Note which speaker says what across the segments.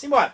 Speaker 1: Simbora.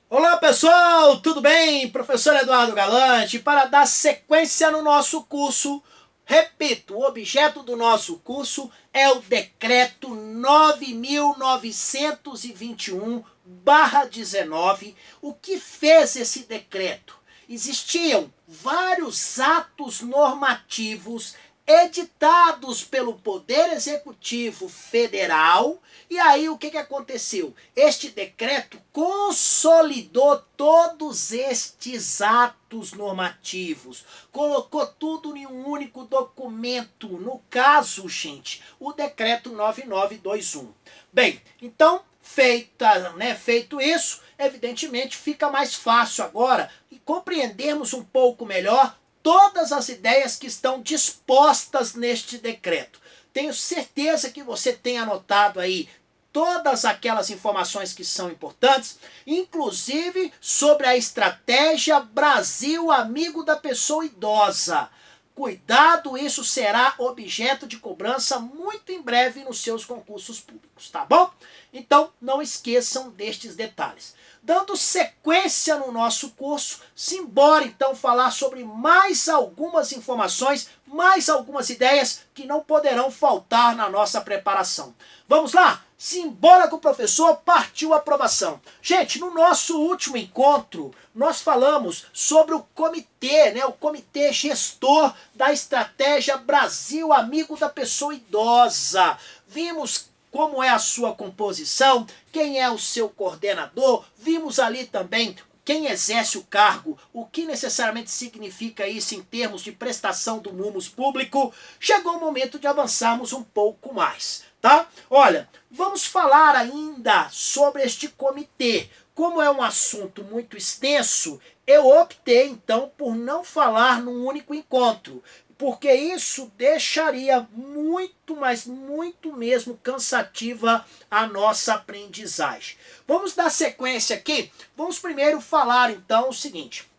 Speaker 1: Olá pessoal, tudo bem? Professor Eduardo Galante, para dar sequência no nosso curso, repito, o objeto do nosso curso é o Decreto 9.921/19. O que fez esse decreto? Existiam vários atos normativos editados pelo Poder Executivo Federal. E aí o que aconteceu? Este decreto consolidou todos estes atos normativos, colocou tudo em um único documento, no caso, gente, o decreto 9921. Bem, então, feito isso, evidentemente fica mais fácil agora e compreendermos um pouco melhor todas as ideias que estão dispostas neste decreto. Tenho certeza que você tem anotado aí todas aquelas informações que são importantes, inclusive sobre a estratégia Brasil Amigo da Pessoa Idosa. Cuidado, isso será objeto de cobrança muito em breve nos seus concursos públicos, tá bom? Então, não esqueçam destes detalhes. Dando sequência no nosso curso, simbora então falar sobre mais algumas informações, mais algumas ideias que não poderão faltar na nossa preparação. Vamos lá? Simbora com o professor, partiu a aprovação. Gente, no nosso último encontro, nós falamos sobre o comitê, o comitê gestor da estratégia Brasil Amigo da Pessoa Idosa. Vimos como é a sua composição, quem é o seu coordenador, vimos ali também quem exerce o cargo, o que necessariamente significa isso em termos de prestação do mumus público. Chegou o momento de avançarmos um pouco mais, tá? Olha, vamos falar ainda sobre este comitê. Como é um assunto muito extenso, eu optei então por não falar num único encontro, porque isso deixaria muito, mas muito mesmo cansativa a nossa aprendizagem. Vamos dar sequência aqui? Vamos primeiro falar então o seguinte.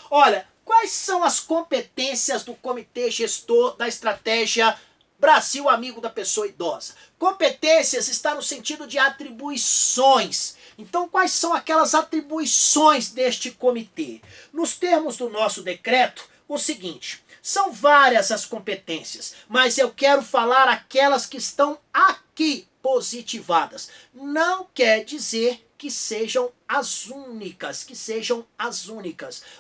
Speaker 1: Olha, quais são as competências do Comitê Gestor da Estratégia Brasil Amigo da Pessoa Idosa? Competências está no sentido de atribuições. Então, quais são aquelas atribuições deste comitê? Nos termos do nosso decreto, o seguinte: são várias as competências, mas eu quero falar aquelas que estão aqui positivadas. Não quer dizer que sejam as únicas,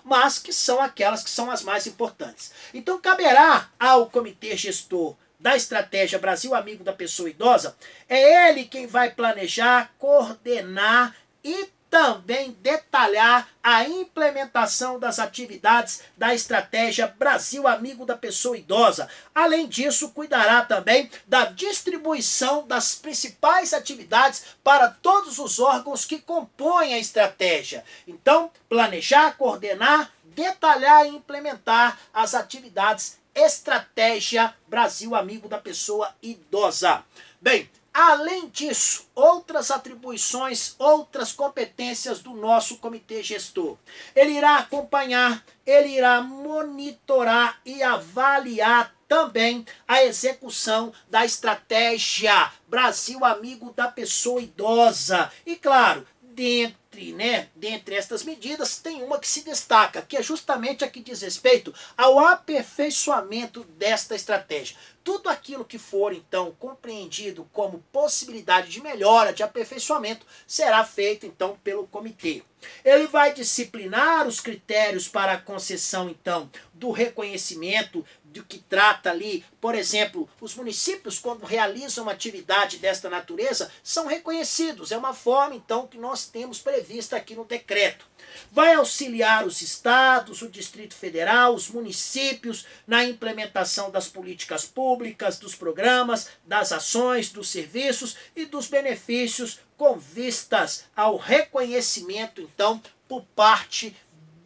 Speaker 1: mas que são aquelas que são as mais importantes. Então, caberá ao comitê gestor da estratégia Brasil Amigo da Pessoa Idosa, é ele quem vai planejar, coordenar e também detalhar a implementação das atividades da estratégia Brasil Amigo da Pessoa Idosa. Além disso, cuidará também da distribuição das principais atividades para todos os órgãos que compõem a estratégia. Então, planejar, coordenar, detalhar e implementar as atividades Estratégia Brasil Amigo da Pessoa Idosa. Bem, além disso, outras atribuições, outras competências do nosso comitê gestor. Ele irá acompanhar, ele irá monitorar e avaliar também a execução da estratégia Brasil Amigo da Pessoa Idosa. E claro, dentre estas medidas, tem uma que se destaca, que é justamente a que diz respeito ao aperfeiçoamento desta estratégia. Tudo aquilo que for, então, compreendido como possibilidade de melhora, de aperfeiçoamento, será feito, então, pelo comitê. Ele vai disciplinar os critérios para a concessão, então, do reconhecimento do que trata ali, por exemplo, os municípios, quando realizam uma atividade desta natureza, são reconhecidos. É uma forma, então, que nós temos prevista aqui no decreto. Vai auxiliar os estados, o Distrito Federal, os municípios na implementação das políticas públicas, dos programas, das ações, dos serviços e dos benefícios com vistas ao reconhecimento, então, por parte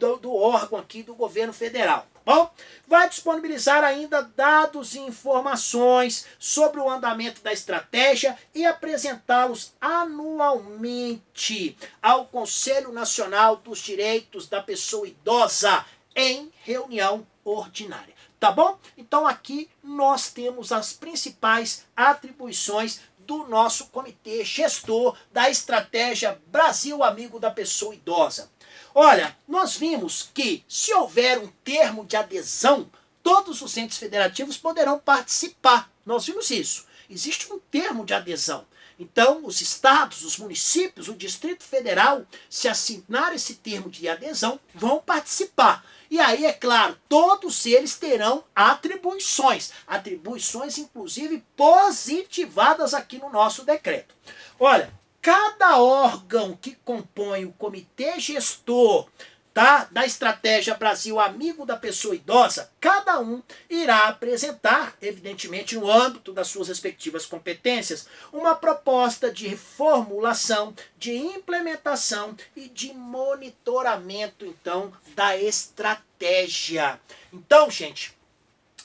Speaker 1: do órgão aqui do governo federal. bom? Vai disponibilizar ainda dados e informações sobre o andamento da estratégia e apresentá-los anualmente ao Conselho Nacional dos Direitos da Pessoa Idosa em reunião ordinária. Tá bom? Então aqui nós temos as principais atribuições do nosso comitê gestor da estratégia Brasil Amigo da Pessoa Idosa. Olha, nós vimos que se houver um termo de adesão, todos os entes federativos poderão participar. Nós vimos isso. Existe um termo de adesão. Então, os estados, os municípios, o Distrito Federal, se assinar esse termo de adesão, vão participar. E aí, é claro, todos eles terão atribuições. Atribuições, inclusive, positivadas aqui no nosso decreto. Olha, cada órgão que compõe o comitê gestor, tá, da estratégia Brasil Amigo da Pessoa Idosa, cada um irá apresentar, evidentemente no âmbito das suas respectivas competências, uma proposta de reformulação, de implementação e de monitoramento, então, da estratégia. Então, gente,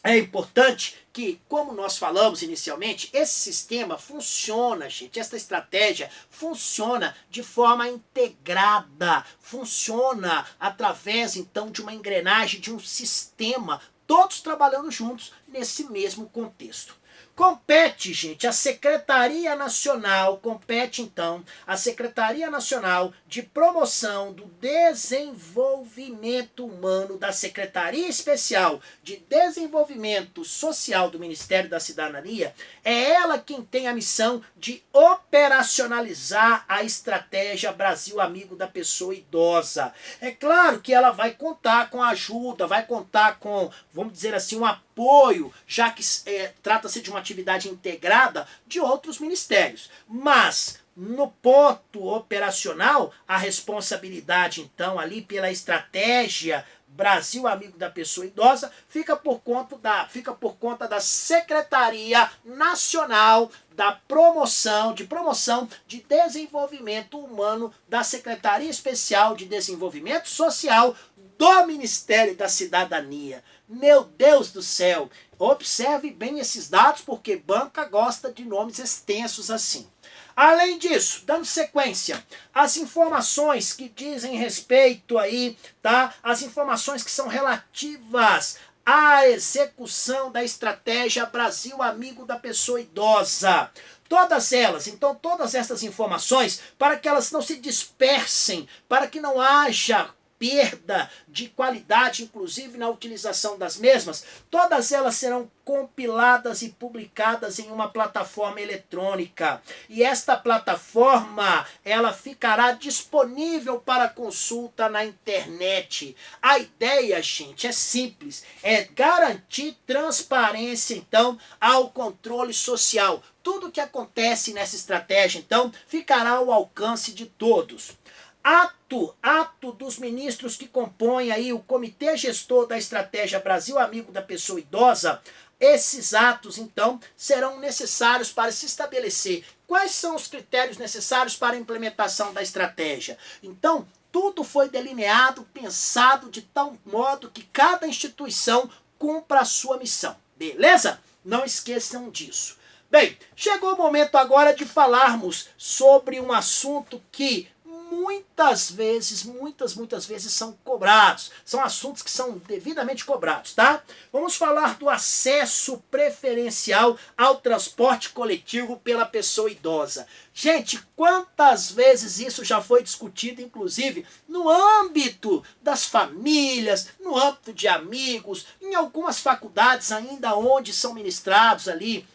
Speaker 1: é importante que, como nós falamos inicialmente, esse sistema funciona, gente, essa estratégia funciona de forma integrada, funciona através, então, de uma engrenagem, de um sistema, todos trabalhando juntos nesse mesmo contexto. Compete, gente, a Secretaria Nacional, compete então a Secretaria Nacional de Promoção do Desenvolvimento Humano da Secretaria Especial de Desenvolvimento Social do Ministério da Cidadania, é ela quem tem a missão de operacionalizar a estratégia Brasil Amigo da Pessoa Idosa. É claro que ela vai contar com a ajuda, vai contar com, vamos dizer assim, um apoio, já que trata-se de uma atividade integrada de outros ministérios. Mas, no ponto operacional, a responsabilidade, então, ali pela estratégia Brasil Amigo da Pessoa Idosa fica por conta da Secretaria Nacional da Promoção de Desenvolvimento Humano da Secretaria Especial de Desenvolvimento Social do Ministério da Cidadania. Meu Deus do céu! Observe bem esses dados, porque banca gosta de nomes extensos assim. Além disso, dando sequência, as informações que dizem respeito aí, tá? As informações que são relativas à execução da estratégia Brasil Amigo da Pessoa Idosa. Todas elas, então todas essas informações, para que elas não se dispersem, para que não haja perda de qualidade, inclusive na utilização das mesmas, todas elas serão compiladas e publicadas em uma plataforma eletrônica. E esta plataforma, ela ficará disponível para consulta na internet. A ideia, gente, é simples, é garantir transparência, então, ao controle social. Tudo que acontece nessa estratégia, então, ficará ao alcance de todos. Ato dos ministros que compõem aí o Comitê Gestor da Estratégia Brasil Amigo da Pessoa Idosa, esses atos, então, serão necessários para se estabelecer quais são os critérios necessários para a implementação da estratégia. Então, tudo foi delineado, pensado de tal modo que cada instituição cumpra a sua missão. Beleza? Não esqueçam disso. Bem, chegou o momento agora de falarmos sobre um assunto que muitas vezes são cobrados. São assuntos que são devidamente cobrados, tá? Vamos falar do acesso preferencial ao transporte coletivo pela pessoa idosa. Gente, quantas vezes isso já foi discutido, inclusive, no âmbito das famílias, no âmbito de amigos, em algumas faculdades ainda onde são ministrados ali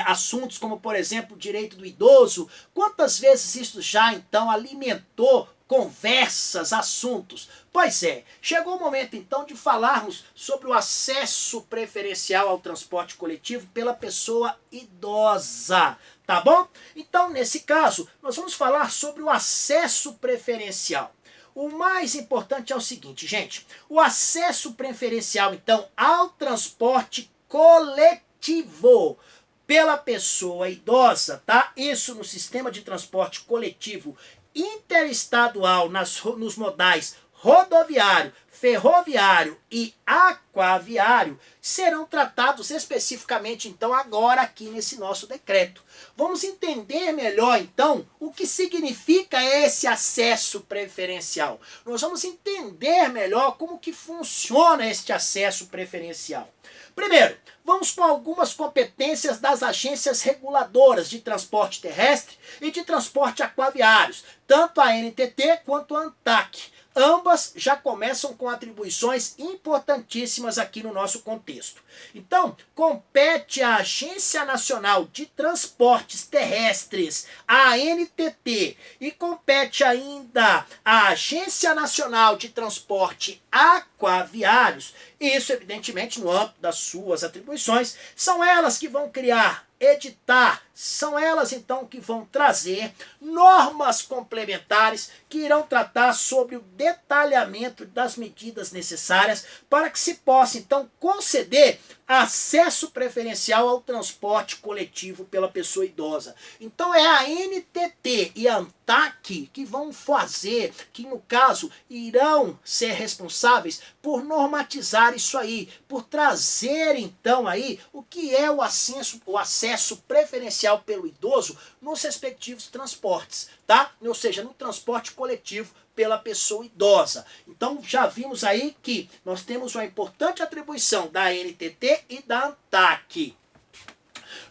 Speaker 1: assuntos como, por exemplo, o direito do idoso. Quantas vezes isso já, então, alimentou conversas, assuntos? Pois é, chegou o momento, então, de falarmos sobre o acesso preferencial ao transporte coletivo pela pessoa idosa, tá bom? Então, nesse caso, nós vamos falar sobre o acesso preferencial. O mais importante é o seguinte, gente, o acesso preferencial, então, ao transporte coletivo pela pessoa idosa, tá? Isso no sistema de transporte coletivo interestadual, nos modais rodoviário, ferroviário e aquaviário serão tratados especificamente, então, agora aqui nesse nosso decreto. Vamos entender melhor, então, o que significa esse acesso preferencial. Nós vamos entender melhor como que funciona este acesso preferencial. Primeiro, vamos com algumas competências das agências reguladoras de transporte terrestre e de transporte aquaviários, tanto a ANTT quanto a ANTAQ. Ambas já começam com atribuições importantíssimas aqui no nosso contexto. Então, compete à Agência Nacional de Transportes Terrestres, a ANTT, e compete ainda à Agência Nacional de Transporte Aquaviários, isso evidentemente no âmbito das suas atribuições, são elas que vão criar, editar, são elas então que vão trazer normas complementares que irão tratar sobre o detalhamento das medidas necessárias para que se possa então conceder acesso preferencial ao transporte coletivo pela pessoa idosa. Então é a ANTT e a ANTAQ que vão fazer, que no caso irão ser responsáveis por normatizar isso aí, por trazer então aí o que é o acesso preferencial pelo idoso nos respectivos transportes, tá? Ou seja, no transporte coletivo pela pessoa idosa. Então já vimos aí que nós temos uma importante atribuição da ANTT e da ANTAQ.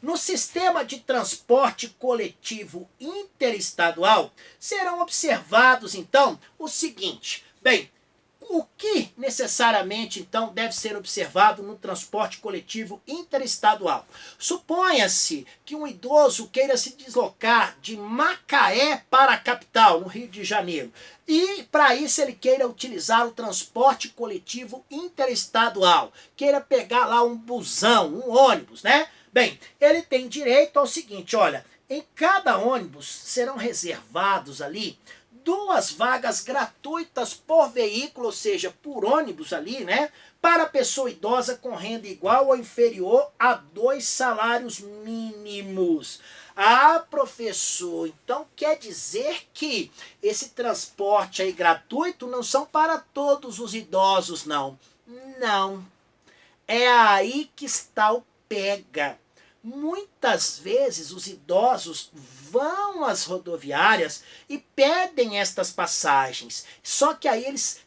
Speaker 1: No sistema de transporte coletivo interestadual, serão observados então o seguinte. Bem, o que necessariamente, então, deve ser observado no transporte coletivo interestadual? Suponha-se que um idoso queira se deslocar de Macaé para a capital, no Rio de Janeiro, e para isso ele queira utilizar o transporte coletivo interestadual, queira pegar lá um busão, um ônibus, né? Bem, ele tem direito ao seguinte, olha, em cada ônibus serão reservados ali 2 vagas gratuitas por veículo, ou seja, por ônibus ali, né? Para a pessoa idosa com renda igual ou inferior a 2 salários mínimos. Ah, professor, então quer dizer que esse transporte aí gratuito não são para todos os idosos, não. Não. É aí que está o pega. Muitas vezes os idosos vão às rodoviárias e pedem estas passagens. Só que aí eles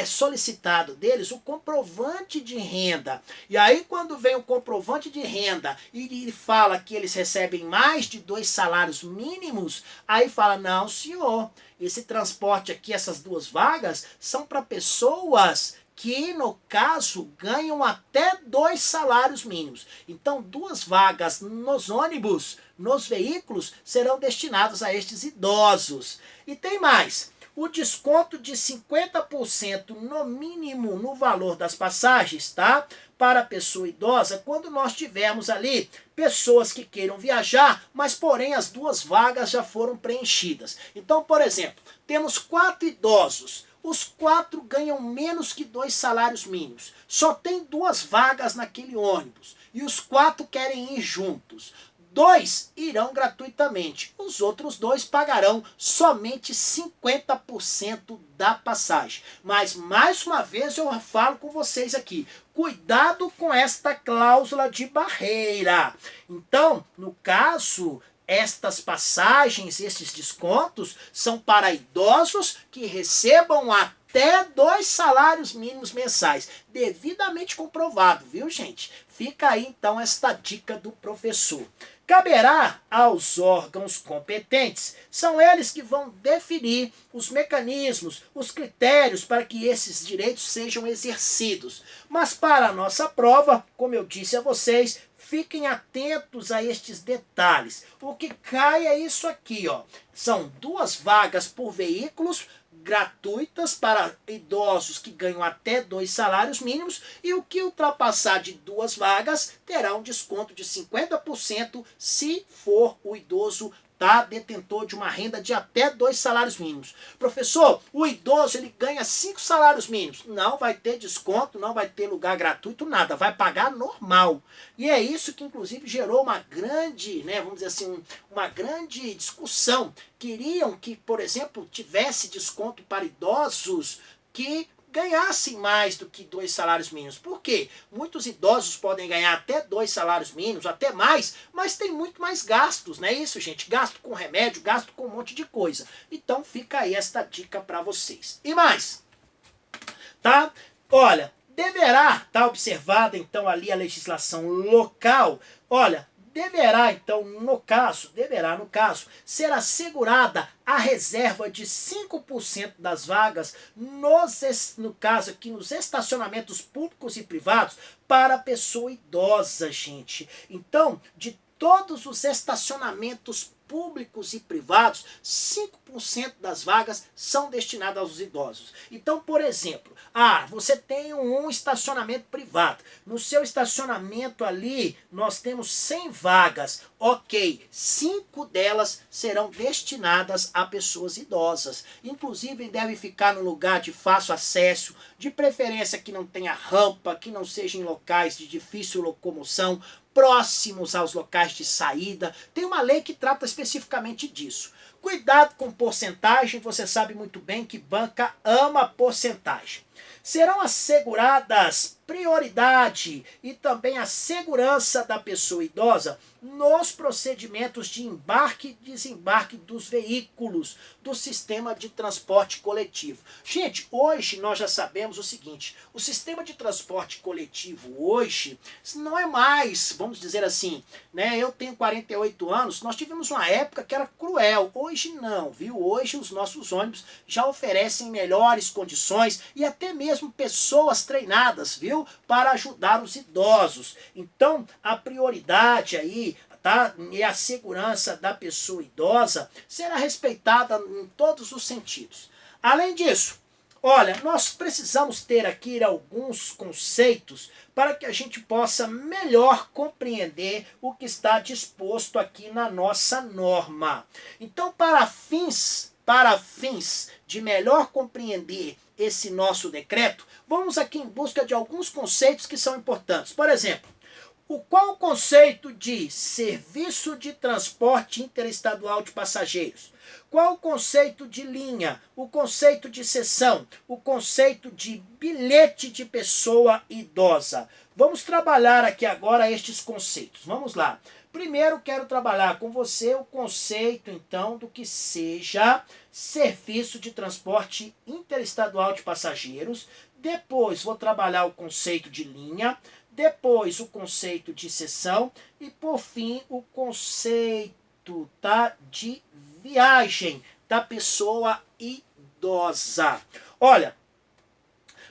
Speaker 1: solicitado deles o comprovante de renda. E aí quando vem o comprovante de renda e ele fala que eles recebem mais de 2 salários mínimos, aí fala, não senhor, esse transporte aqui, essas 2 vagas, são para pessoas que, no caso, ganham até 2 salários mínimos. Então, 2 vagas nos ônibus, nos veículos, serão destinadas a estes idosos. E tem mais. O desconto de 50% no mínimo no valor das passagens, tá? Para a pessoa idosa, quando nós tivermos ali pessoas que queiram viajar, mas porém as 2 vagas já foram preenchidas. Então, por exemplo, temos 4 idosos. Os 4 ganham menos que 2 salários mínimos. Só tem 2 vagas naquele ônibus. E os 4 querem ir juntos. 2 irão gratuitamente. Os outros 2 pagarão somente 50% da passagem. Mas, mais uma vez, eu falo com vocês aqui. Cuidado com esta cláusula de barreira. Então, no caso, estas passagens, estes descontos, são para idosos que recebam até 2 salários mínimos mensais. Devidamente comprovado, viu, gente? Fica aí, então, esta dica do professor. Caberá aos órgãos competentes, são eles que vão definir os mecanismos, os critérios para que esses direitos sejam exercidos. Mas para a nossa prova, como eu disse a vocês, fiquem atentos a estes detalhes. O que cai é isso aqui, ó. São 2 vagas por veículos gratuitas para idosos que ganham até 2 salários mínimos, e o que ultrapassar de 2 vagas terá um desconto de 50% se for o idoso detentor de uma renda de até 2 salários mínimos. Professor, o idoso ele ganha 5 salários mínimos. Não vai ter desconto, não vai ter lugar gratuito, nada. Vai pagar normal. E é isso que inclusive gerou uma grande, vamos dizer assim, uma grande discussão. Queriam que, por exemplo, tivesse desconto para idosos que ganhassem mais do que 2 salários mínimos. Por quê? Muitos idosos podem ganhar até 2 salários mínimos, até mais, mas tem muito mais gastos, não é isso, gente? Gasto com remédio, gasto com um monte de coisa. Então fica aí esta dica para vocês. E mais, tá? Olha, deverá estar observada então ali a legislação local. Olha, deverá então, no caso, ser assegurada a reserva de 5% das vagas no caso aqui nos estacionamentos públicos e privados para pessoa idosa, gente. Então, de todos os estacionamentos públicos e privados, 5% das vagas são destinadas aos idosos. Então, por exemplo, você tem um estacionamento privado. No seu estacionamento ali, nós temos 100 vagas. Ok, 5 delas serão destinadas a pessoas idosas. Inclusive, deve ficar no lugar de fácil acesso, de preferência que não tenha rampa, que não seja em locais de difícil locomoção, próximos aos locais de saída. Tem uma lei que trata especificamente disso. Cuidado com porcentagem, você sabe muito bem que banca ama porcentagem. Serão asseguradas prioridade e também a segurança da pessoa idosa nos procedimentos de embarque e desembarque dos veículos do sistema de transporte coletivo. Gente, hoje nós já sabemos o seguinte, o sistema de transporte coletivo hoje não é mais, vamos dizer assim, né? Eu tenho 48 anos, nós tivemos uma época que era cruel, hoje não, viu? Hoje os nossos ônibus já oferecem melhores condições e até mesmo pessoas treinadas, viu? Para ajudar os idosos. Então, a prioridade aí, tá? E a segurança da pessoa idosa será respeitada em todos os sentidos. Além disso, olha, nós precisamos ter aqui alguns conceitos para que a gente possa melhor compreender o que está disposto aqui na nossa norma. Então, para fins de melhor compreender esse nosso decreto, vamos aqui em busca de alguns conceitos que são importantes. Por exemplo, qual o conceito de serviço de transporte interestadual de passageiros? Qual o conceito de linha? O conceito de seção? O conceito de bilhete de pessoa idosa? Vamos trabalhar aqui agora estes conceitos. Vamos lá. Primeiro quero trabalhar com você o conceito, então, do que seja serviço de transporte interestadual de passageiros. Depois vou trabalhar o conceito de linha, depois o conceito de seção e, por fim, o conceito, tá, de viagem da pessoa idosa. Olha,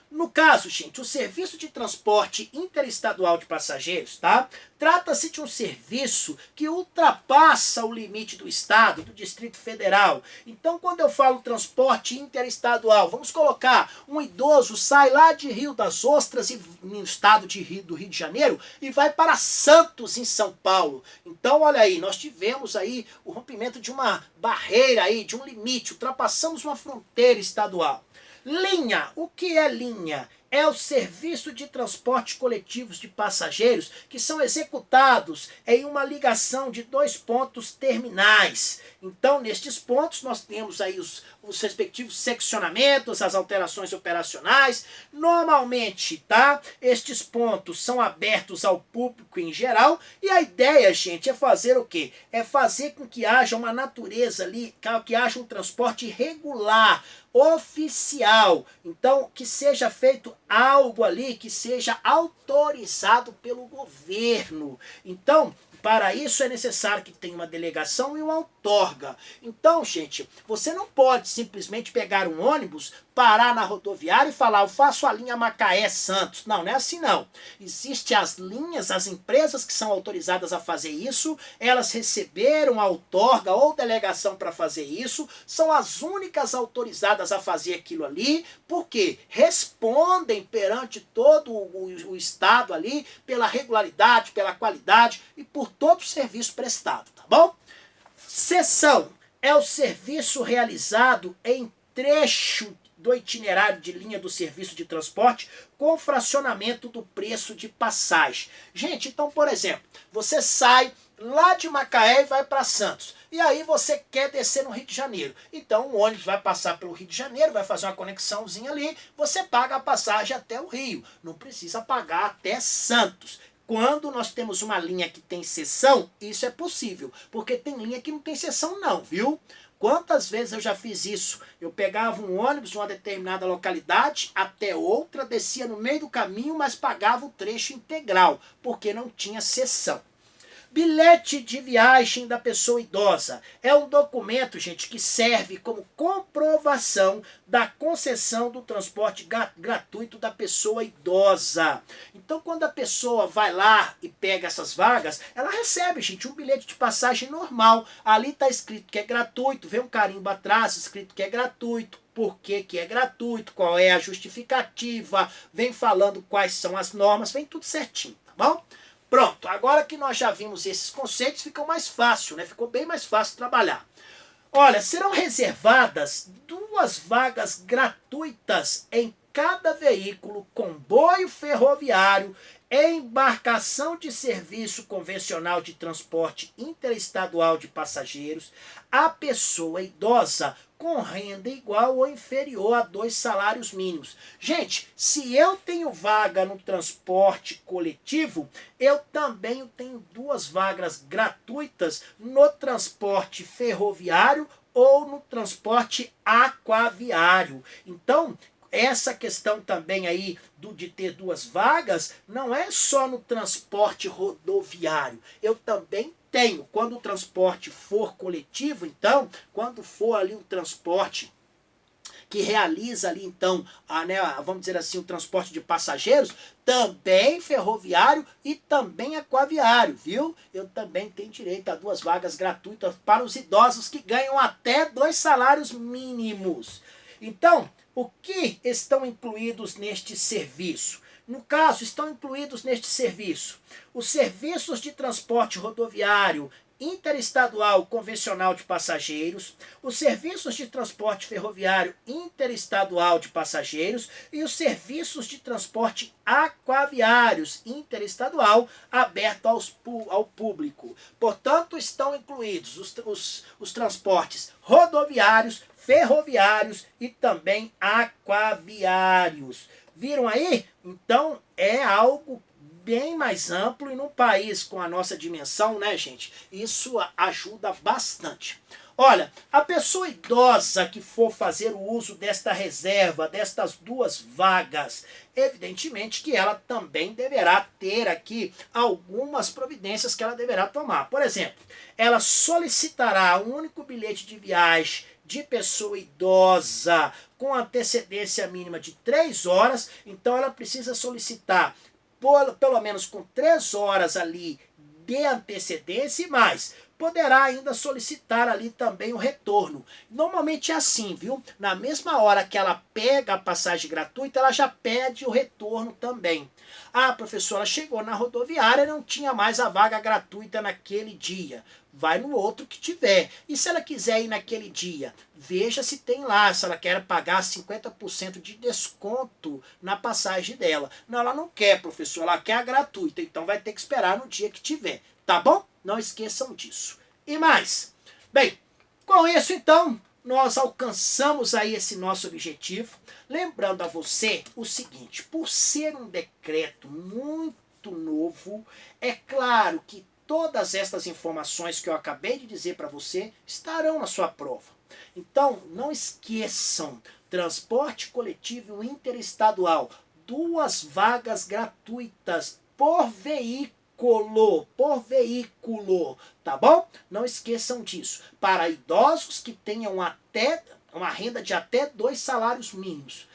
Speaker 1: no caso, gente, o serviço de transporte interestadual de passageiros, tá? Trata-se de um serviço que ultrapassa o limite do Estado, do Distrito Federal. Então, quando eu falo transporte interestadual, vamos colocar um idoso sai lá de Rio das Ostras, no estado do Rio de Janeiro, e vai para Santos, em São Paulo. Então, olha aí, nós tivemos aí o rompimento de uma barreira aí, de um limite, ultrapassamos uma fronteira estadual. Linha. O que é linha? É o serviço de transporte coletivos de passageiros que são executados em uma ligação de 2 pontos terminais. Então, nestes pontos, nós temos aí os respectivos seccionamentos, as alterações operacionais. Normalmente, tá? Estes pontos são abertos ao público em geral e a ideia, gente, é fazer o quê? É fazer com que haja uma natureza ali, que haja um transporte regular, oficial. Então, que seja feito algo ali que seja autorizado pelo governo. Então, para isso é necessário que tenha uma delegação e uma outorga. Então, gente, você não pode simplesmente pegar um ônibus, parar na rodoviária e falar, eu faço a linha Macaé-Santos. Não, não é assim não. Existem as linhas, as empresas que são autorizadas a fazer isso, elas receberam a outorga ou delegação para fazer isso, são as únicas autorizadas a fazer aquilo ali, porque respondem perante todo o Estado ali, pela regularidade, pela qualidade e por todo o serviço prestado, tá bom? Seção é o serviço realizado em trecho do itinerário de linha do serviço de transporte com fracionamento do preço de passagem. Gente, então, por exemplo, você sai lá de Macaé e vai para Santos. E aí você quer descer no Rio de Janeiro. Então o ônibus vai passar pelo Rio de Janeiro, vai fazer uma conexãozinha ali, você paga a passagem até o Rio. Não precisa pagar até Santos. Quando nós temos uma linha que tem seção, isso é possível. Porque tem linha que não tem seção não, viu? Quantas vezes eu já fiz isso? Eu pegava um ônibus de uma determinada localidade até outra, descia no meio do caminho, mas pagava o trecho integral, porque não tinha seção. Bilhete de viagem da pessoa idosa é um documento, gente, que serve como comprovação da concessão do transporte gratuito da pessoa idosa. Então, quando a pessoa vai lá e pega essas vagas, ela recebe, gente, um bilhete de passagem normal. Ali está escrito que é gratuito, vem um carimbo atrás escrito que é gratuito. Por que é gratuito, qual é a justificativa, vem falando quais são as normas, vem tudo certinho, tá bom? Pronto, agora que nós já vimos esses conceitos, ficou mais fácil, né? Ficou bem mais fácil trabalhar. Olha, serão reservadas 2 vagas gratuitas em cada veículo, comboio ferroviário, embarcação de serviço convencional de transporte interestadual de passageiros, a pessoa idosa com renda igual ou inferior a 2 salários mínimos. Gente, se eu tenho vaga no transporte coletivo, eu também tenho 2 vagas gratuitas no transporte ferroviário ou no transporte aquaviário. Então, essa questão também aí de ter 2 vagas não é só no transporte rodoviário. Eu também tenho, quando o transporte for coletivo, então, quando for ali um transporte que realiza ali então, vamos dizer assim, o transporte de passageiros, também ferroviário e também aquaviário, viu? Eu também tenho direito a 2 vagas gratuitas para os idosos que ganham até 2 salários mínimos. Então, o que estão incluídos neste serviço? No caso, estão incluídos neste serviço os serviços de transporte rodoviário interestadual convencional de passageiros, os serviços de transporte ferroviário interestadual de passageiros e os serviços de transporte aquaviários interestadual aberto ao público. Portanto, estão incluídos os transportes rodoviários, ferroviários e também aquaviários. Viram aí? Então, é algo bem mais amplo e num país com a nossa dimensão, né, gente? Isso ajuda bastante. Olha, a pessoa idosa que for fazer o uso desta reserva, destas 2 vagas, evidentemente que ela também deverá ter aqui algumas providências que ela deverá tomar. Por exemplo, ela solicitará um único bilhete de viagem de pessoa idosa com antecedência mínima de 3 horas, então ela precisa solicitar pelo menos com 3 horas ali de antecedência e mais. Poderá ainda solicitar ali também o retorno. Normalmente é assim, viu? Na mesma hora que ela pega a passagem gratuita, ela já pede o retorno também. Ah, professora, chegou na rodoviária e não tinha mais a vaga gratuita naquele dia. Vai no outro que tiver. E se ela quiser ir naquele dia, veja se tem lá, se ela quer pagar 50% de desconto na passagem dela. Não, ela não quer, professor, ela quer a gratuita, então vai ter que esperar no dia que tiver. Tá bom? Não esqueçam disso. E mais, bem, com isso então, nós alcançamos aí esse nosso objetivo. Lembrando a você o seguinte, por ser um decreto muito novo, é claro que todas estas informações que eu acabei de dizer para você estarão na sua prova. Então, não esqueçam, transporte coletivo interestadual, 2 vagas gratuitas por veículo, tá bom? Não esqueçam disso. Para idosos que tenham até uma renda de até 2 salários mínimos.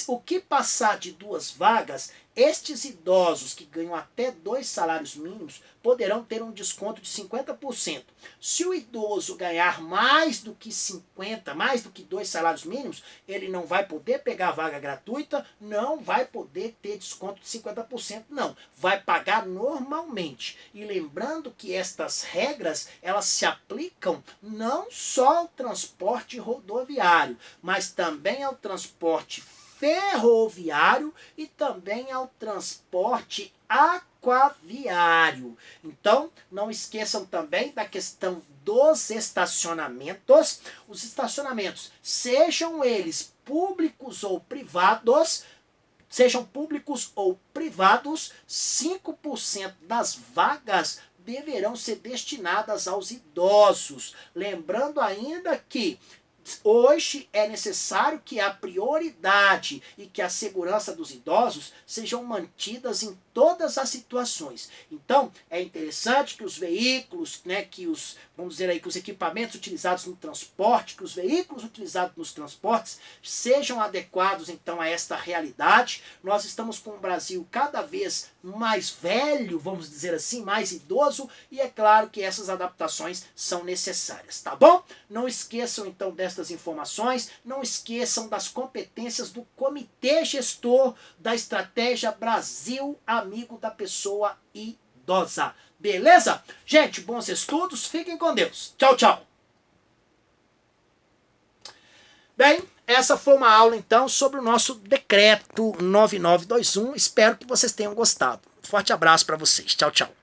Speaker 1: O que passar de 2 vagas, estes idosos que ganham até 2 salários mínimos poderão ter um desconto de 50%. Se o idoso ganhar mais do que 50, mais do que 2 salários mínimos, ele não vai poder pegar a vaga gratuita, não vai poder ter desconto de 50%, não. Vai pagar normalmente. E lembrando que estas regras, elas se aplicam não só ao transporte rodoviário, mas também ao transporte ferroviário e também ao transporte aquaviário. Então, não esqueçam também da questão dos estacionamentos. Os estacionamentos, sejam eles públicos ou privados, 5% das vagas deverão ser destinadas aos idosos. Lembrando ainda que hoje é necessário que a prioridade e que a segurança dos idosos sejam mantidas em todas as situações. Então, é interessante que os veículos, né, vamos dizer aí, que os equipamentos utilizados no transporte, que os veículos utilizados nos transportes sejam adequados, então, a esta realidade. Nós estamos com um Brasil cada vez mais velho, vamos dizer assim, mais idoso, e é claro que essas adaptações são necessárias, tá bom? Não esqueçam, então, destas informações, não esqueçam das competências do Comitê Gestor da Estratégia Brasil Amigo da Pessoa Idosa. Beleza? Gente, bons estudos, fiquem com Deus. Tchau, tchau. Bem, essa foi uma aula, então, sobre o nosso decreto 9921. Espero que vocês tenham gostado. Forte abraço para vocês. Tchau, tchau.